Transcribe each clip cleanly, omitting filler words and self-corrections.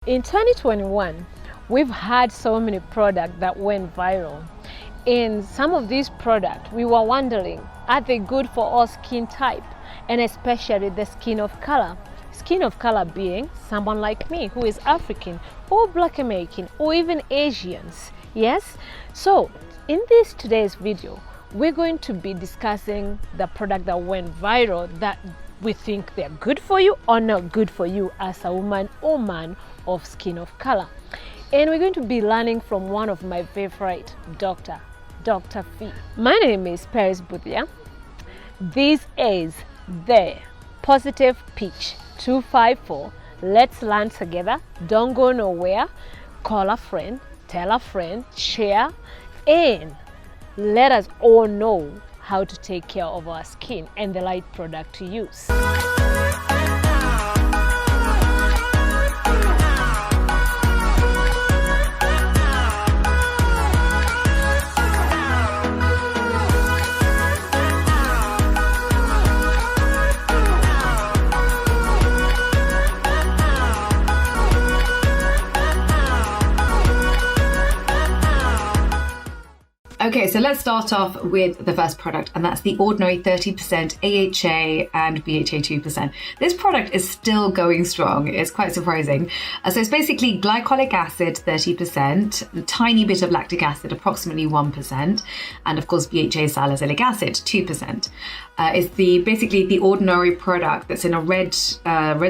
In 2021, we've had so many products that went viral. In some of these products, we were wondering, are they good for all skin type, and especially the skin of color? Skin of color being someone like me who is African or Black American or even Asians. Yes? So in this today's video, we're going to be discussing the product that went viral that we think they're good for you or not good for you as a woman or man of skin of color. And we're going to be learning from one of my favorite doctor, Dr. Fee. My name is Peris Mbuthia. This is the Positive Pitch 254. Let's learn together. Don't go nowhere. Call a friend, tell a friend, share, and let us all know how to take care of our skin and the right product to use. Okay, so let's start off with the first product, and that's the Ordinary 30% AHA and BHA 2%. This product is still going strong. It's quite surprising. So it's basically glycolic acid 30%, a tiny bit of lactic acid, approximately 1%, and of course BHA salicylic acid 2%. It's basically the Ordinary product that's in a red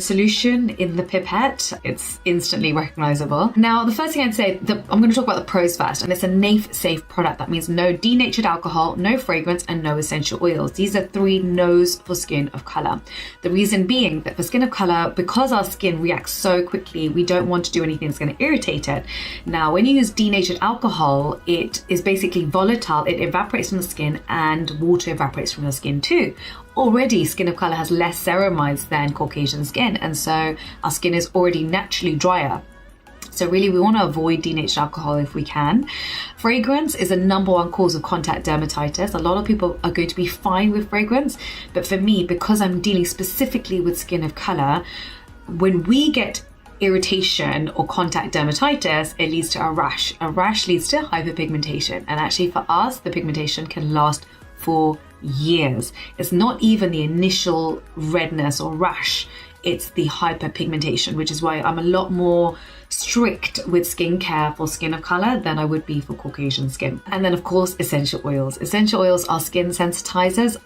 solution in the pipette. It's instantly recognizable. Now, the first thing I'd say, I'm going to talk about the pros first, and it's a NAFE-safe product. That means no denatured alcohol, no fragrance, and no essential oils. These are 3 no's for skin of color. The reason being that for skin of color, because our skin reacts so quickly, we don't want to do anything that's going to irritate it. Now, when you use denatured alcohol, it is basically volatile. It evaporates from the skin, and water evaporates from the skin too. Already, skin of color has less ceramides than Caucasian skin, and so our skin is already naturally drier. So really, we want to avoid denatured alcohol if we can. Fragrance is a #1 cause of contact dermatitis. A lot of people are going to be fine with fragrance, but for me, because I'm dealing specifically with skin of color, when we get irritation or contact dermatitis, it leads to a rash. A rash leads to hyperpigmentation, and actually for us, the pigmentation can last for years. It's not even the initial redness or rash, it's the hyperpigmentation, which is why I'm a lot more strict with skincare for skin of color than I would be for Caucasian skin. And then of course, essential oils. Essential oils are skin sensitizers.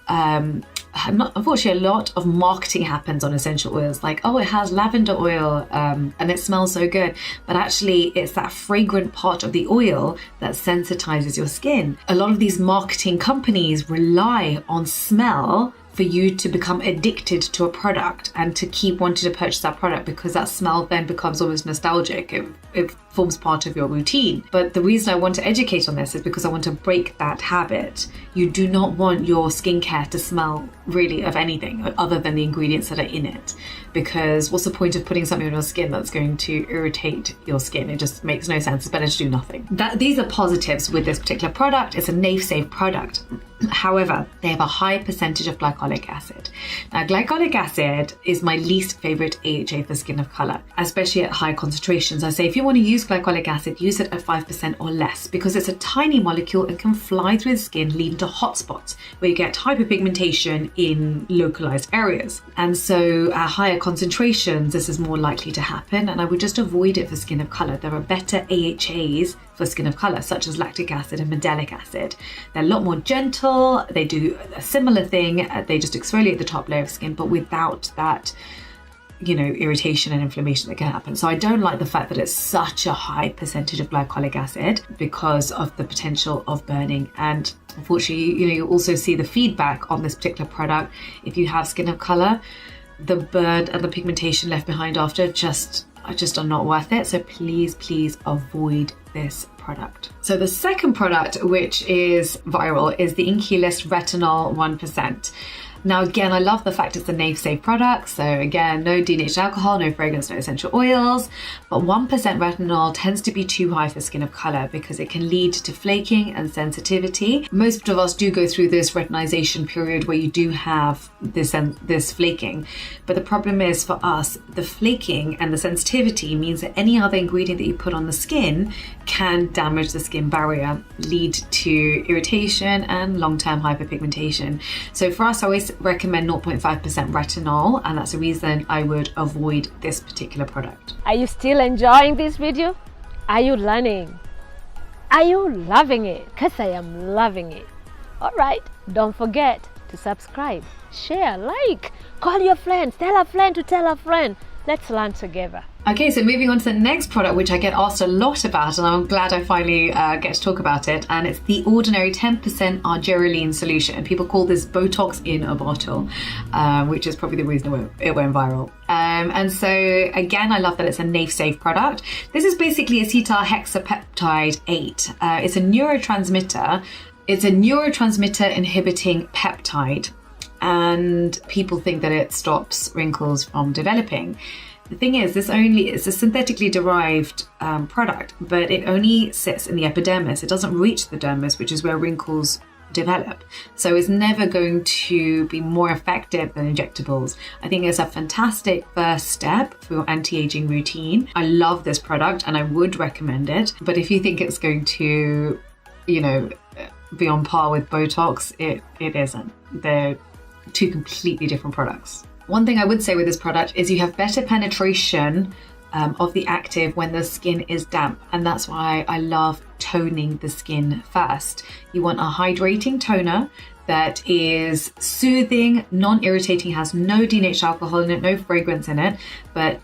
Unfortunately, a lot of marketing happens on essential oils, like, oh, it has lavender oil and it smells so good, but actually it's that fragrant part of the oil that sensitizes your skin. A lot of these marketing companies rely on smell for you to become addicted to a product and to keep wanting to purchase that product, because that smell then becomes almost nostalgic. It forms part of your routine. But the reason I want to educate on this is because I want to break that habit. You do not want your skincare to smell really of anything other than the ingredients that are in it, because what's the point of putting something on your skin that's going to irritate your skin? It just makes no sense. It's better to do nothing. These are positives with this particular product. It's a NAFE-safe product. However, they have a high percentage of glycolic acid. Now, glycolic acid is my least favorite AHA for skin of color, especially at high concentrations. I say if you want to use glycolic acid, use it at 5% or less, because it's a tiny molecule and can fly through the skin, leading to hot spots where you get hyperpigmentation in localized areas. And so at higher concentrations, this is more likely to happen, and I would just avoid it for skin of color. There are better AHAs for skin of color, such as lactic acid and mandelic acid. They're a lot more gentle. They do a similar thing. They just exfoliate the top layer of skin, but without that, irritation and inflammation that can happen. So I don't like the fact that it's such a high percentage of glycolic acid because of the potential of burning. And unfortunately, you also see the feedback on this particular product. If you have skin of color, the burn and the pigmentation left behind after just are not worth it. So please avoid this product. So the second product, which is viral, is the Inky List Retinol 1%. Now, again, I love the fact it's a nail-safe product. So again, no denatured alcohol, no fragrance, no essential oils. But 1% retinol tends to be too high for skin of color because it can lead to flaking and sensitivity. Most of us do go through this retinization period where you do have this flaking. But the problem is for us, the flaking and the sensitivity means that any other ingredient that you put on the skin can damage the skin barrier, lead to irritation and long-term hyperpigmentation. So for us, I always recommend 0.5% retinol, and that's the reason I would avoid this particular product. Are you still enjoying this video? Are you learning? Are you loving it? Because I am loving it. All right, don't forget to subscribe, share, like, call your friends, tell a friend to tell a friend. Let's learn together. Okay, so moving on to the next product, which I get asked a lot about, and I'm glad I finally get to talk about it, and it's the Ordinary 10% Argireline solution. People call this Botox in a bottle, which is probably the reason it went viral. And so, again, I love that it's a nail-safe product. This is basically acetylhexapeptide 8. It's a neurotransmitter. It's a neurotransmitter inhibiting peptide, and people think that it stops wrinkles from developing. The thing is, it's a synthetically derived product, but it only sits in the epidermis. It doesn't reach the dermis, which is where wrinkles develop. So it's never going to be more effective than injectables. I think it's a fantastic first step for your anti-aging routine. I love this product and I would recommend it. But if you think it's going to, be on par with Botox, it isn't. They're two completely different products. One thing I would say with this product is you have better penetration of the active when the skin is damp, and that's why I love toning the skin first. You want a hydrating toner that is soothing, non-irritating, has no denatured alcohol in it, no fragrance in it, but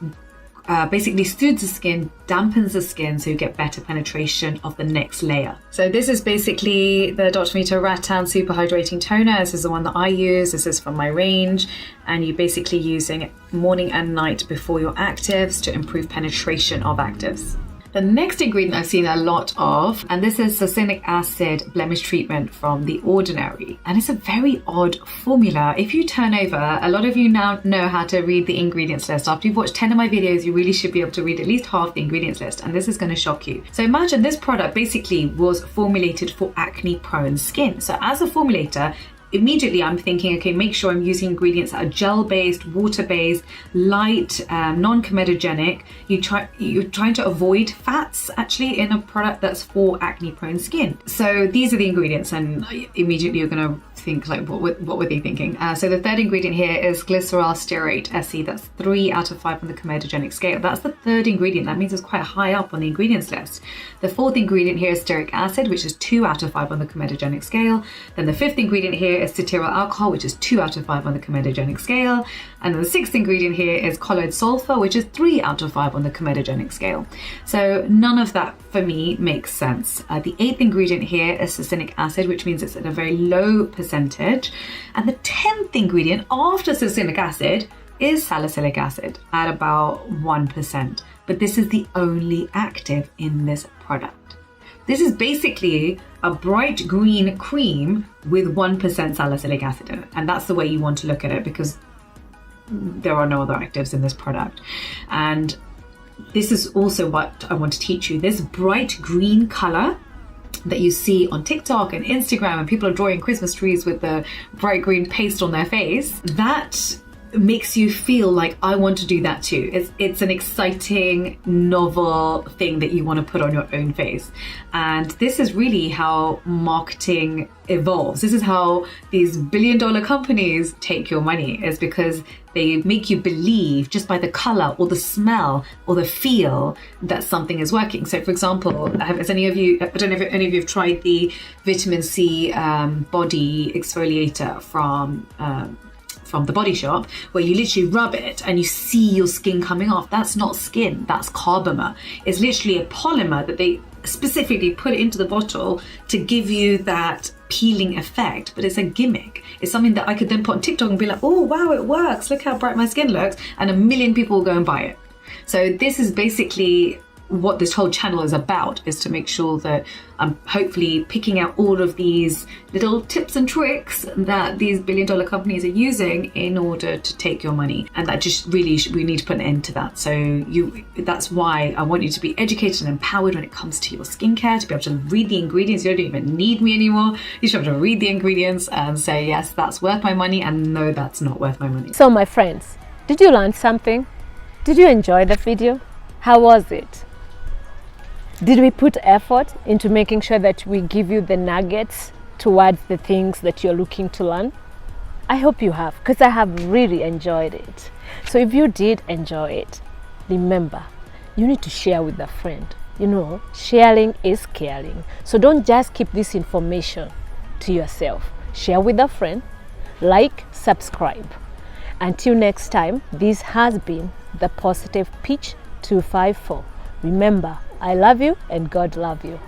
basically soothes the skin, dampens the skin, so you get better penetration of the next layer. So this is basically the Dr. Vanita Rattan Super Hydrating Toner. This is the one that I use. This is from my range, and you're basically using it morning and night before your actives to improve penetration of actives. The next ingredient I've seen a lot of, and this is succinic acid blemish treatment from The Ordinary. And it's a very odd formula. If you turn over, a lot of you now know how to read the ingredients list. After you've watched 10 of my videos, you really should be able to read at least half the ingredients list, and this is going to shock you. So imagine this product basically was formulated for acne prone skin. So as a formulator, immediately I'm thinking, okay, make sure I'm using ingredients that are gel-based, water-based, light, non-comedogenic. You're trying to avoid fats actually in a product that's for acne-prone skin. So these are the ingredients, and immediately you're going to think like, what were they thinking? So the third ingredient here is glycerol stearate SE. That's 3 out of 5 on the comedogenic scale. That's the third ingredient. That means it's quite high up on the ingredients list. The fourth ingredient here is stearic acid, which is 2 out of 5 on the comedogenic scale. Then the fifth ingredient here is cetyl alcohol, which is 2 out of 5 on the comedogenic scale. And then the sixth ingredient here is colloid sulfur, which is 3 out of 5 on the comedogenic scale. So none of that for me makes sense. The eighth ingredient here is succinic acid, which means it's at a very low percentage. And the 10th ingredient after succinic acid is salicylic acid at about 1%. But this is the only active in this product. This is basically a bright green cream with 1% salicylic acid in it. And that's the way you want to look at it, because there are no other actives in this product. And this is also what I want to teach you. This bright green color that you see on TikTok and Instagram, and people are drawing Christmas trees with the bright green paste on their face, that makes you feel like, I want to do that too. It's an exciting, novel thing that you want to put on your own face. And this is really how marketing evolves. This is how these billion-dollar companies take your money, is because they make you believe just by the color or the smell or the feel that something is working. So for example, has any of you, I don't know if any of you have tried the vitamin C body exfoliator from the Body Shop, where you literally rub it and you see your skin coming off. That's not skin, that's carbomer. It's literally a polymer that they specifically put into the bottle to give you that peeling effect, but it's a gimmick. It's something that I could then put on TikTok and be like, oh wow, it works, look how bright my skin looks, and 1 million people will go and buy it. So this is basically what this whole channel is about, is to make sure that I'm hopefully picking out all of these little tips and tricks that these billion-dollar companies are using in order to take your money. And that just really, we need to put an end to that. So that's why I want you to be educated and empowered when it comes to your skincare, to be able to read the ingredients. You don't even need me anymore. You should be able to read the ingredients and say, yes, that's worth my money, and no, that's not worth my money. So my friends, did you learn something? Did you enjoy the video? How was it? Did we put effort into making sure that we give you the nuggets towards the things that you're looking to learn? I hope you have, because I have really enjoyed it. So if you did enjoy it, remember, you need to share with a friend. You know, sharing is caring. So don't just keep this information to yourself. Share with a friend, like, subscribe. Until next time, this has been the Positive Pitch 254. Remember, I love you and God love you.